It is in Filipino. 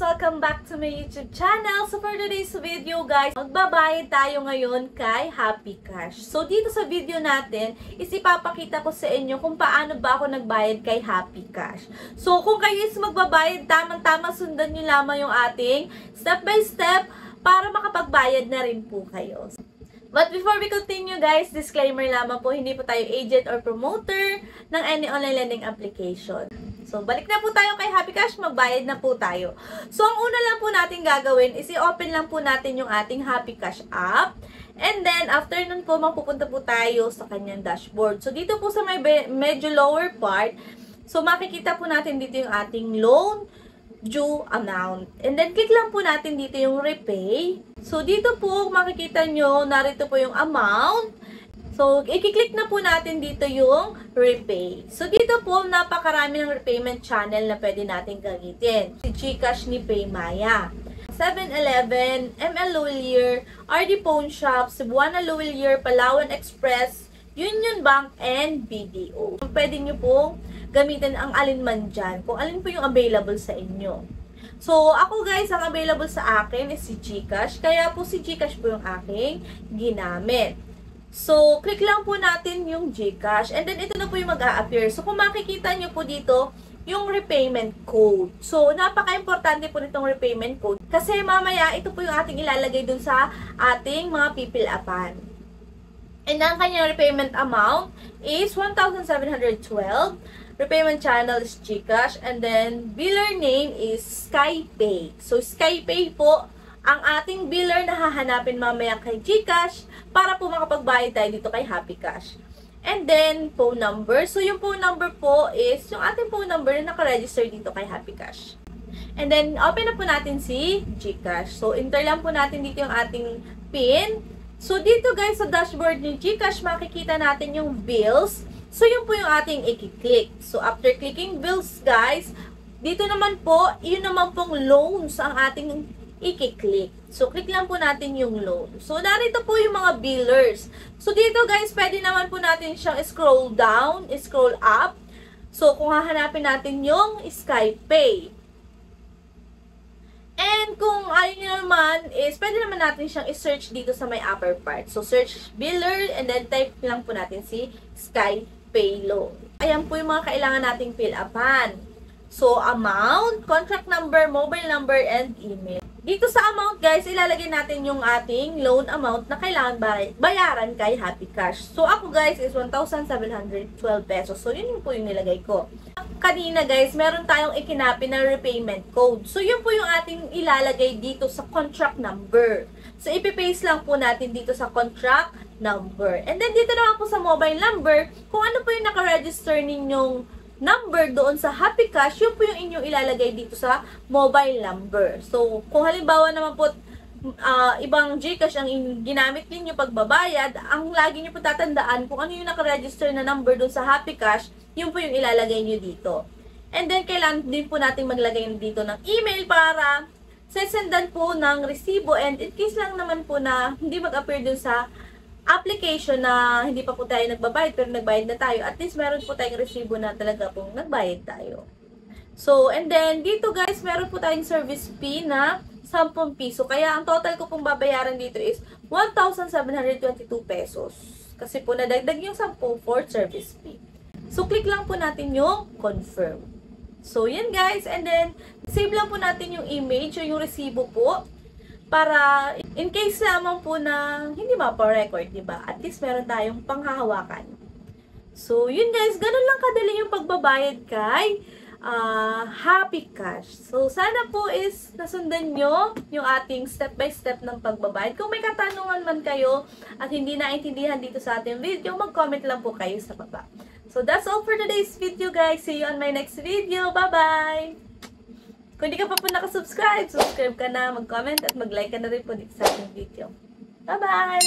Welcome back to my YouTube channel. So for today's video guys, magbabayad tayo ngayon kay Happy Cash. So dito sa video natin, ipapakita ko sa inyo kung paano ba ako nagbayad kay Happy Cash. So kung kayo is magbabayad, tamang-tama sundan nyo lamang yung ating step by step para makapagbayad na rin po kayo. But before we continue guys, disclaimer lamang po, hindi po tayo agent or promoter ng any online lending application. So, balik na po tayo kay Happy Cash, magbayad na po tayo. So, ang una lang po natin gagawin is i-open lang po natin yung ating Happy Cash app. And then, after nun po, mapupunta po tayo sa kanyang dashboard. So, dito po sa may medyo lower part, so makikita po natin dito yung ating loan due amount. And then, click lang po natin dito yung repay. So, dito po, makikita nyo, narito po yung amount. So, i-click na po natin dito yung repay. So, dito po, napakarami ng repayment channel na pwede natin gamitin. Si GCash ni Paymaya, 7-Eleven, ML Lawyer, RD Pawn Shop, Cebuana Lawyer, Palawan Express, Union Bank, and BDO. Pwede nyo po gamitin ang alinman dyan, kung alin po yung available sa inyo. So, ako guys, ang available sa akin is si GCash. Kaya po si GCash po yung aking ginamit. So, click lang po natin yung GCash. And then, ito na po yung mag-a-appear. So, kung makikita nyo po dito, yung repayment code. So, napaka-importante po nitong repayment code. Kasi mamaya, ito po yung ating ilalagay dun sa ating mga pipil-apan. And ang kanyang repayment amount is 1,712. Repayment channel is GCash. And then, biller name is SkyPay. So, SkyPay po ang ating biller na hahanapin mamaya kay GCash para po makapagbayad tayo dito kay Happy Cash. And then, phone number. So, yung phone number po is yung ating phone number na nakaregister dito kay Happy Cash. And then, open na po natin si GCash. So, enter lang po natin dito yung ating PIN. So, dito guys, sa dashboard ni GCash, makikita natin yung bills. So, yun po yung ating i-click. So, after clicking bills guys, dito naman po, yun naman pong loans ang ating i-click. So, click lang po natin yung loan. So, narito po yung mga billers. So, dito guys, pwede naman po natin siyang scroll down, scroll up. So, kung hahanapin natin yung SkyPay. And kung ayaw nyo naman is, pwede naman natin siyang i-search dito sa may upper part. So, search biller and then type lang po natin si SkyPay loan. Ayan po yung mga kailangan nating fill-upan. So, amount, contract number, mobile number, and email. Dito sa amount, guys, ilalagay natin yung ating loan amount na kailangan bayaran kay Happy Cash. So, ako, guys, is 1,712 pesos. So, yun po yung nilagay ko. Kanina, guys, meron tayong ikinapin na repayment code. So, yun po yung ating ilalagay dito sa contract number. So, ipipaste lang po natin dito sa contract number. And then, dito naman po sa mobile number, kung ano po yung nakaregister ninyong number doon sa Happy Cash, yun po yung inyong ilalagay dito sa mobile number. So, kung halimbawa naman po, ibang GCash ang ginamit ninyo pagbabayad, ang lagi nyo po tatandaan kung ano yung nakaregister na number doon sa Happy Cash, yun po yung ilalagay nyo dito. And then, kailangan din po natin maglagay dito ng email para sesendan po ng resibo, and in case lang naman po na hindi mag-appear doon sa application na hindi pa po tayo nagbabayad pero nagbayad na tayo, at least meron po tayong resibo na talaga pong nagbayad tayo. So, and then dito guys, meron po tayong service fee na 10 piso. Kaya ang total ko pong babayaran dito is 1,722 pesos. Kasi po nadagdag yung 10 for service fee. So, click lang po natin yung confirm. So, yan guys. And then, save lang po natin yung image o yung resibo po. Para, in case lamang po na hindi mapa-record, diba? At least meron tayong panghahawakan. So, yun guys, ganun lang kadali yung pagbabayad kay Happy Cash. So, sana po is nasundan nyo yung ating step-by-step ng pagbabayad. Kung may katanungan man kayo at hindi naintindihan dito sa ating video, mag-comment lang po kayo sa baba. So, that's all for today's video guys. See you on my next video. Bye-bye! Kung hindi ka pa po nakasubscribe, subscribe ka na, mag-comment at mag-like ka na rin po dito sa ating video. Bye-bye!